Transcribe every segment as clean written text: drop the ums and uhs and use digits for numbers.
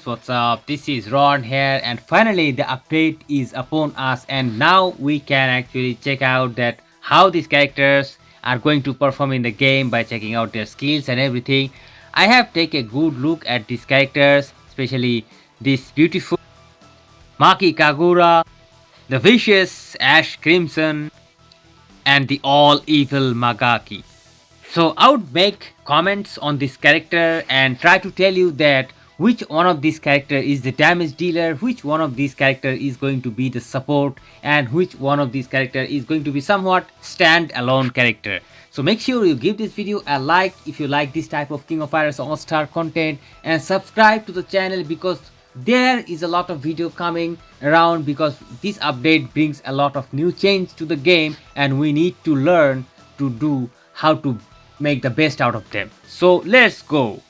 what's up? This is Ron here, and finally the update is upon us, and now we can actually check out that how these characters are going to perform in the game by checking out their skills and everything. I have taken a good look at these characters, especially this beautiful Maki Kagura, the vicious Ash Crimson, and the all evil Magaki. So I would make comments on this character and try to tell you that which one of these character is the damage dealer, which one of these character is going to be the support, and which one of these character is going to be somewhat stand-alone character. So make sure you give this video a like if you like this type of King of Fighters All-Star content, and subscribe to the channel because there is a lot of video coming around, because this update brings a lot of new change to the game and we need to learn to do how to make the best out of them. So let's go.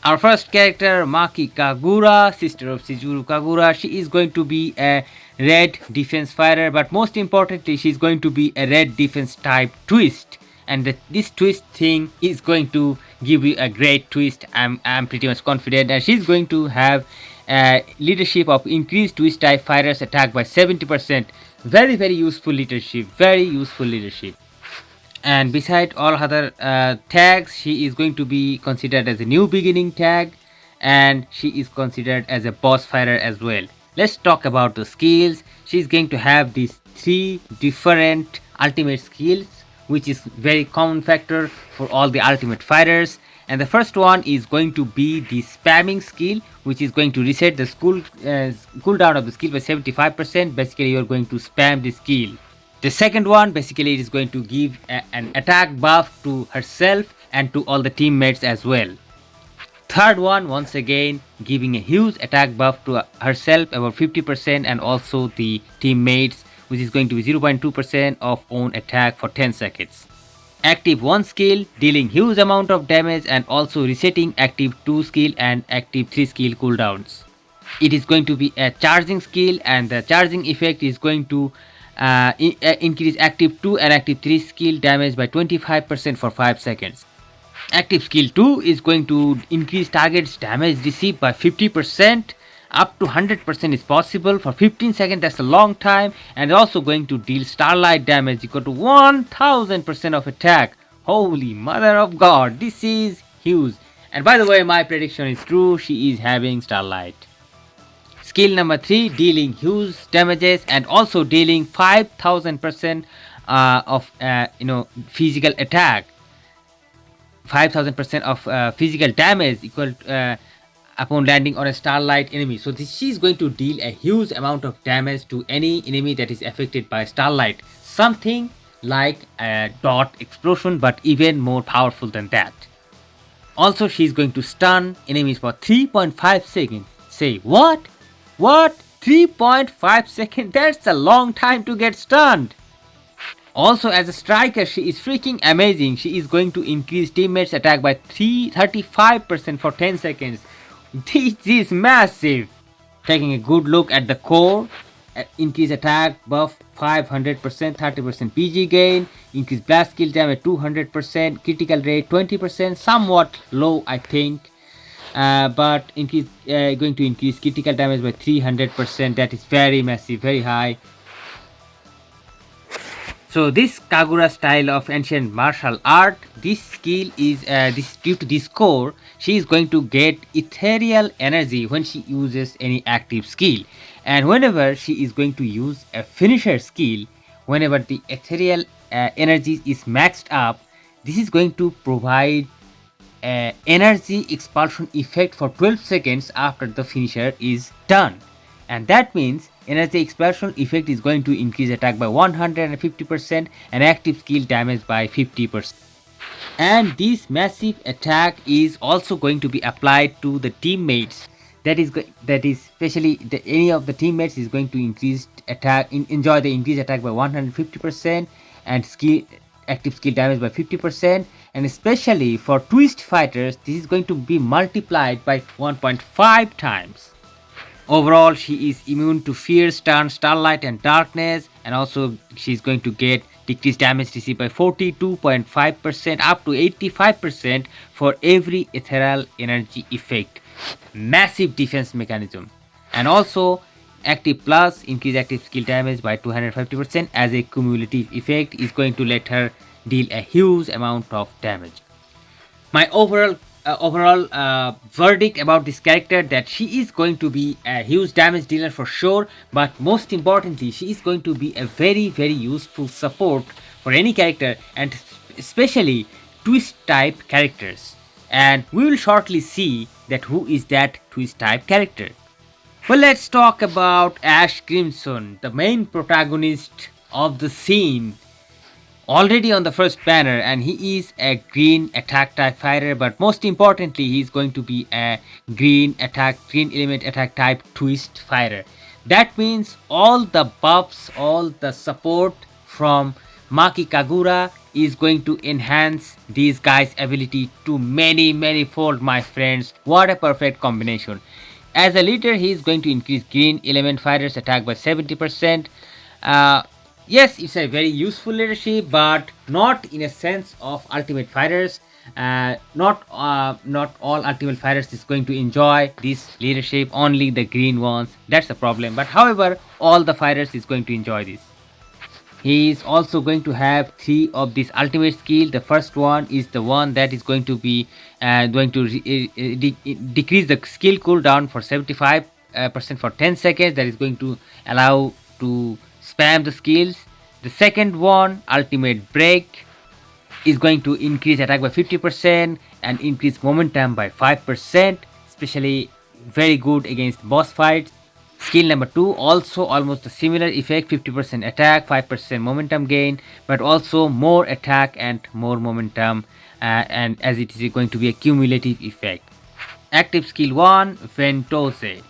Our first character, Maki Kagura, sister of Shizuru Kagura. She is going to be a red defense fighter, but most importantly she's going to be a red defense type twist, and this twist thing is going to give you a great twist. I'm pretty much confident, and she's going to have leadership of increased twist type fighters attack by 70%. Very useful leadership, very useful leadership. And beside all other tags, she is going to be considered as a new beginning tag, and she is considered as a boss fighter as well. Let's talk about the skills. She's going to have these 3 different ultimate skills, which is very common factor for all the ultimate fighters. And the first one is going to be the spamming skill, which is going to reset the cooldown of the skill by 75%. Basically you're going to spam the skill. The second one, basically it is going to give an attack buff to herself and to all the teammates as well. Third one, once again giving a huge attack buff to herself, about 50%, and also the teammates, which is going to be 0.2% of own attack for 10 seconds. Active 1 skill, dealing huge amount of damage and also resetting active 2 skill and active 3 skill cooldowns. It is going to be a charging skill, and the charging effect is going to increase active 2 and active 3 skill damage by 25% for 5 seconds. Active skill 2 is going to increase target's damage received by 50%. Up to 100% is possible for 15 seconds. That's a long time. And also going to deal starlight damage equal to 1000% of attack. Holy mother of god, this is huge. And by the way, my prediction is true, she is having starlight. Skill number 3, dealing huge damages and also dealing 5000% of physical attack, 5000% of physical damage equal upon landing on a starlight enemy. So she is going to deal a huge amount of damage to any enemy that is affected by starlight, something like a dot explosion, but even more powerful than that. Also she is going to stun enemies for 3.5 seconds. Say what? 3.5 seconds? That's a long time to get stunned. Also, as a striker, she is freaking amazing. She is going to increase teammates attack by 35% for 10 seconds. This is massive. Taking a good look at the core, increase attack buff 500%, 30% PG gain, increase blast skill damage 200%, critical rate 20%, somewhat low I think. But going to increase critical damage by 300%. That is very massive, very high. So this Kagura style of ancient martial art, this skill is due to this core, she is going to get ethereal energy when she uses any active skill, and whenever she is going to use a finisher skill, whenever the ethereal energy is maxed up, this is going to provide energy expulsion effect for 12 seconds after the finisher is done, and that means energy expulsion effect is going to increase attack by 150% and active skill damage by 50%. And this massive attack is also going to be applied to the teammates. That is especially any of the teammates is going to increase attack, enjoy the increased attack by 150% and active skill damage by 50%. And especially for twist fighters, this is going to be multiplied by 1.5 times. Overall, she is immune to fear, stun, starlight and darkness, and also she is going to get decreased damage received by 42.5% up to 85% for every ethereal energy effect. massive defense mechanism. And also active plus increase active skill damage by 250% as a cumulative effect is going to let her deal a huge amount of damage. My overall verdict about this character that she is going to be a huge damage dealer for sure, but most importantly she is going to be a very useful support for any character, and especially twist type characters, and we will shortly see that who is that twist type character. Well, let's talk about Ash Crimson, the main protagonist of the scene, already on the first banner, and he is a green attack type fighter, but most importantly he is going to be a green element attack type twist fighter. That means all the buffs, all the support from Maki Kagura is going to enhance these guys ability to many fold, my friends. What a perfect combination. As a leader, he is going to increase green element fighters attack by 70%. uh, yes, it's a very useful leadership, but not in a sense of ultimate fighters. Not all ultimate fighters is going to enjoy this leadership, only the green ones. That's the problem, but however all the fighters is going to enjoy this. He is also going to have three of this ultimate skill. The first one is the one that is going to be decrease the skill cooldown for 75% for 10 seconds. That is going to allow to spam the skills. The second one, ultimate break, is going to increase attack by 50% and increase momentum by 5%, especially very good against boss fights. Skill number 2 also almost a similar effect, 50% attack, 5% momentum gain, but also more attack and more momentum, and as it is going to be a cumulative effect. Active skill 1, Ventose,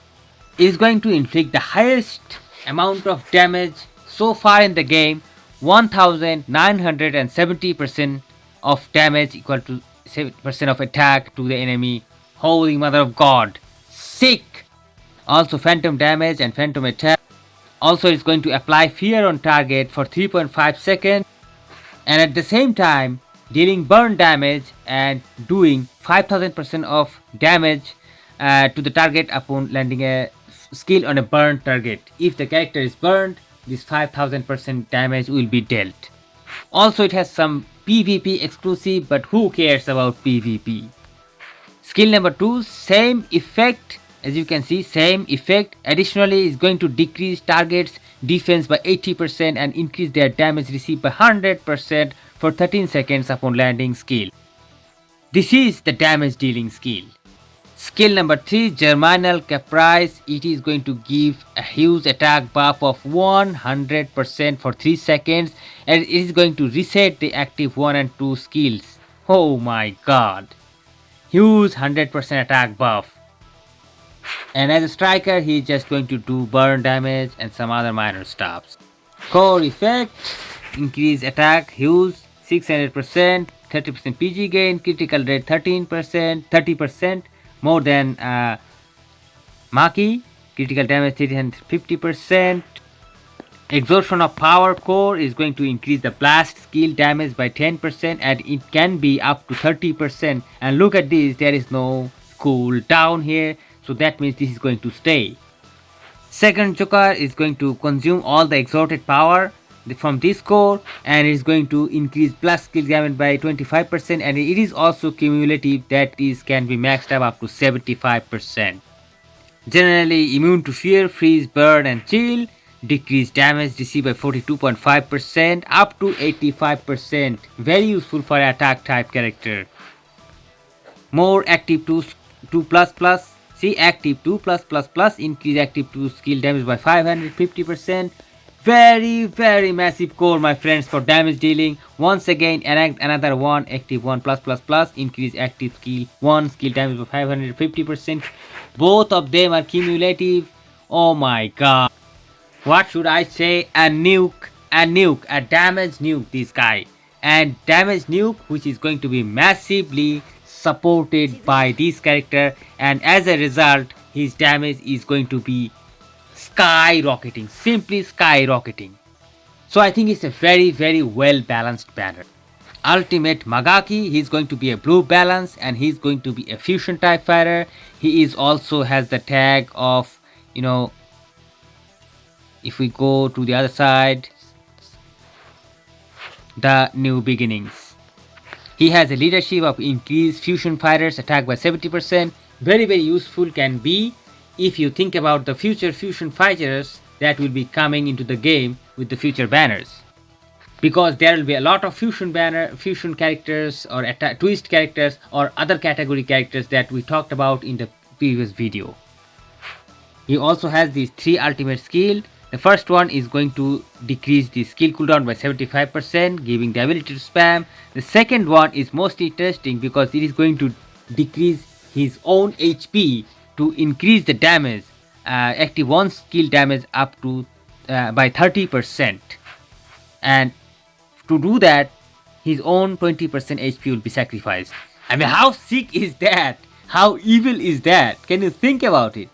is going to inflict the highest amount of damage so far in the game, 1970% of damage equal to 7% of attack to the enemy. Holy mother of god, sick. Also phantom damage and phantom attack. Also it's going to apply fear on target for 3.5 seconds, and at the same time dealing burn damage and doing 5000% of damage to the target upon landing a skill on a burned target. If the character is burned, this 5000% damage will be dealt. Also it has some PvP exclusive, but who cares about PvP. Skill number 2, same effect. As you can see, same effect. Additionally, is going to decrease targets defense by 80% and increase their damage received by 100% for 13 seconds upon landing skill. This is the damage dealing skill. Skill number 3, Germinal Caprice. It is going to give a huge attack buff of 100% for 3 seconds, and it is going to reset the active 1 and 2 skills. Oh my god. Huge 100% attack buff. And as a striker, he is just going to do burn damage and some other minor stuffs. Core effect, increase attack, huge 600%, 30% PG gain, critical rate 30% more than Maki, critical damage 350%. Exhaustion of power core is going to increase the blast skill damage by 10%, and it can be up to 30%. And look at this, there is no cooldown here, so that means this is going to stay. Second Joker is going to consume all the exalted power from this core, and it is going to increase blast skill damage by 25%, and it is also cumulative, that is can be maxed up to 75%. Generally immune to fear, freeze, burn and chill. Decrease damage received by 42.5% up to 85%. Very useful for attack type character. More active 2 plus plus. See, active 2 plus plus plus increase active 2 skill damage by 550%. Very massive core, my friends, for damage dealing. Once again, another one, active 1 plus plus plus increase active skill 1 skill damage by 550%. Both of them are cumulative. Oh my god. What should I say? A damage nuke, this guy. And damage nuke, which is going to be massively supported by this character, and as a result his damage is going to be skyrocketing, simply skyrocketing. So I think it's a very well balanced banner. Ultimate Magaki. He's going to be a blue balance and he's going to be a fusion type fighter. He is also has the tag of, you know, if we go to the other side, the new beginnings. He has a leadership of increased fusion fighters attack by 70%. Very, very useful can be if you think about the future fusion fighters that will be coming into the game with the future banners. Because there will be a lot of fusion characters or twist characters or other category characters that we talked about in the previous video. He also has these 3 ultimate skill. The first one is going to decrease the skill cooldown by 75%, giving the ability to spam. The second one is most interesting because it is going to decrease his own HP to increase the damage, active 1 skill damage up to by 30%. And to do that, his own 20% HP will be sacrificed. I mean, how sick is that? How evil is that? Can you think about it?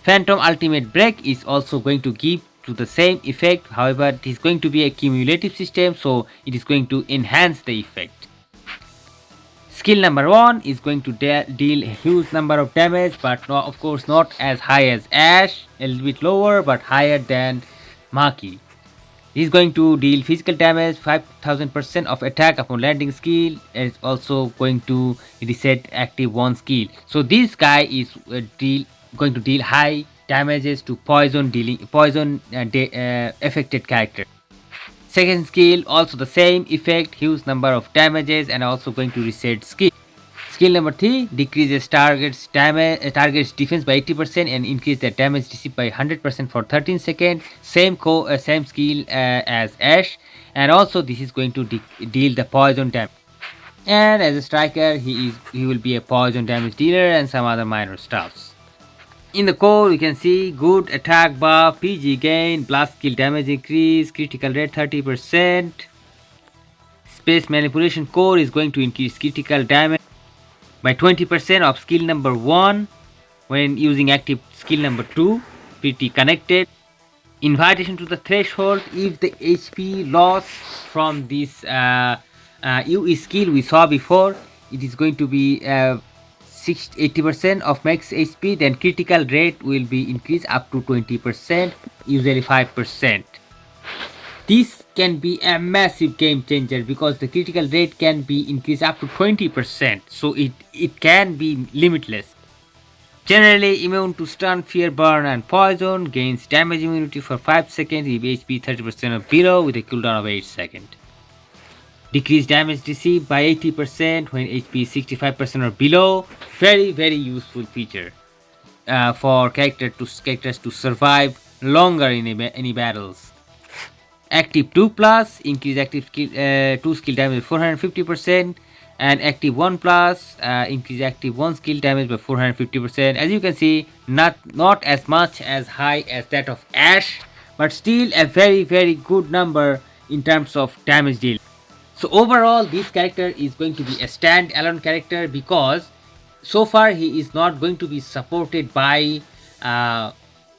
Phantom Ultimate Break is also going to give to the same effect. However, it is going to be a cumulative system, so it is going to enhance the effect. Skill number 1 is going to deal a huge number of damage, but of course not as high as Ash, a little bit lower but higher than Maki. It is going to deal physical damage, 5000% of attack upon landing skill. It is also going to reset active 1 skill. So this guy is going to deal high damages to poison affected character. Second skill also the same effect, huge number of damages and also going to reset skill. Skill number 3 decreases target's defense by 80% and increase the damage received by 100% for 13 seconds. Same skill as Ash, and also this is going to deal the poison damage. And as a striker, he will be a poison damage dealer and some other minor stuffs. In the core, you can see good attack buff, PG gain, blast skill damage increase, critical rate 30%. Space manipulation core is going to increase critical damage by 20% of skill number 1 when using active skill number 2. Pretty connected. Invitation to the threshold, if the HP loss from this UE skill we saw before, it is going to be 80% of max HP, then critical rate will be increased up to 20%, usually 5%. This can be a massive game changer because the critical rate can be increased up to 20%, so it can be limitless. Generally immune to stun, fear, burn and poison, gains damage immunity for 5 seconds if HP 30% or below with a cooldown of 8 seconds. Decrease damage received by 80% when HP is 65% or below. Very, very useful feature for characters to survive longer in any battles. Active 2 plus increase active skill 2 skill damage by 450%, and active 1 plus increase active 1 skill damage by 450%. As you can see, not as much as high as that of Ash, but still a very, very good number in terms of damage deal. So overall, this character is going to be a stand-alone character because so far he is not going to be supported by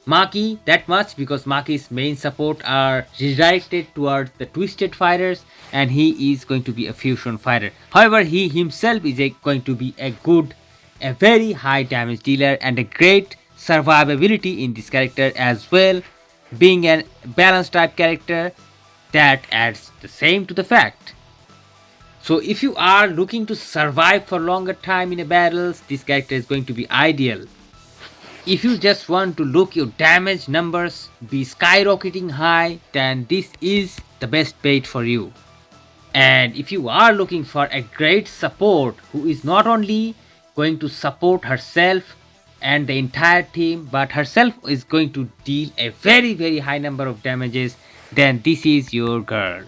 Maki that much, because Maki's main support are redirected towards the twisted fighters and he is going to be a fusion fighter. However, he himself is going to be a very high damage dealer and a great survivability in this character as well. Being a balanced type character, that adds the same to the fact. So if you are looking to survive for longer time in a battles, this character is going to be ideal. If you just want to look your damage numbers be skyrocketing high, then this is the best bait for you. And if you are looking for a great support who is not only going to support herself and the entire team, but herself is going to deal a very, very high number of damages, then this is your girl.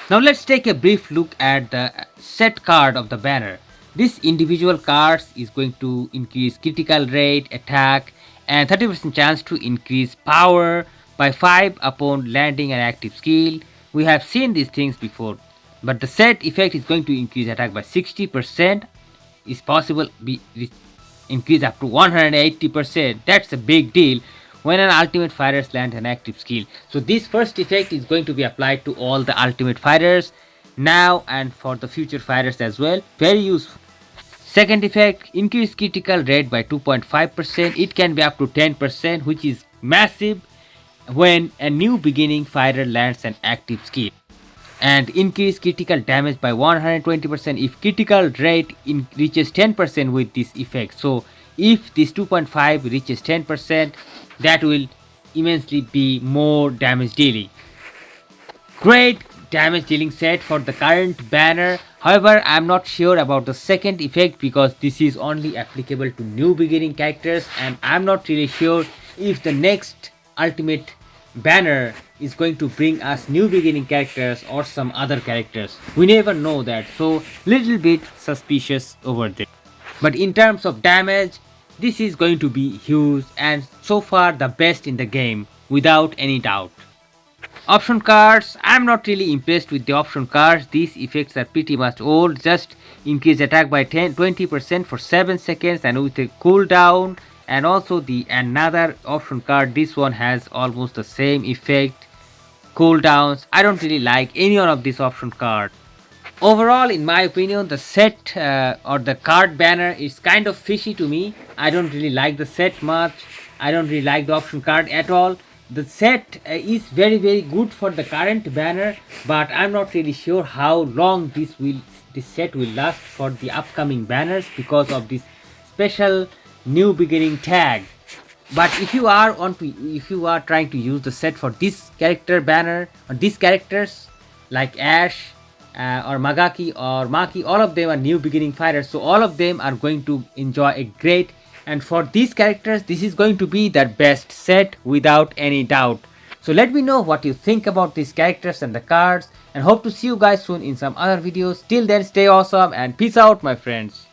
Now let's take a brief look at the set card of the banner. This individual cards is going to increase critical rate, attack and 30% chance to increase power by 5 upon landing an active skill. We have seen these things before, but the set effect is going to increase attack by 60%, is possible be increase up to 180%. That's a big deal when an ultimate fighters land an active skill. So this first effect is going to be applied to all the ultimate fighters. now and for the future fighters as well. Very useful. Second effect, increase critical rate by 2.5%. It can be up to 10%, which is massive when a new beginning fighter lands an active skill. And increase critical damage by 120% if critical rate reaches 10% with this effect. So if this 2.5 reaches 10%, that will immensely be more damage dealing. Great damage dealing set for the current banner. However, I'm not sure about the second effect because this is only applicable to new beginning characters, and I'm not really sure if the next ultimate banner is going to bring us new beginning characters or some other characters. We never know that, so little bit suspicious over there. But in terms of damage, this is going to be huge and so far the best in the game without any doubt. Option cards, I'm not really impressed with the option cards. These effects are pretty much old. Just increase attack by 20% for 7 seconds and with a cooldown. And also the another option card, this one has almost the same effect, cooldowns. I don't really like any one of these option cards. Overall, in my opinion, the set or the card banner is kind of fishy to me. I don't really like the set much. I don't really like the option card at all. The set is very good for the current banner, but I'm not really sure how long this set will last for the upcoming banners because of this special new beginning tag. But if you are trying to use the set for this character banner or these characters like Ash or Magaki or Maki, all of them are new beginning fighters, so all of them are going to enjoy a great, and for these characters this is going to be their best set without any doubt. So let me know what you think about these characters and the cards, and hope to see you guys soon in some other videos. Till then, stay awesome and peace out, my friends.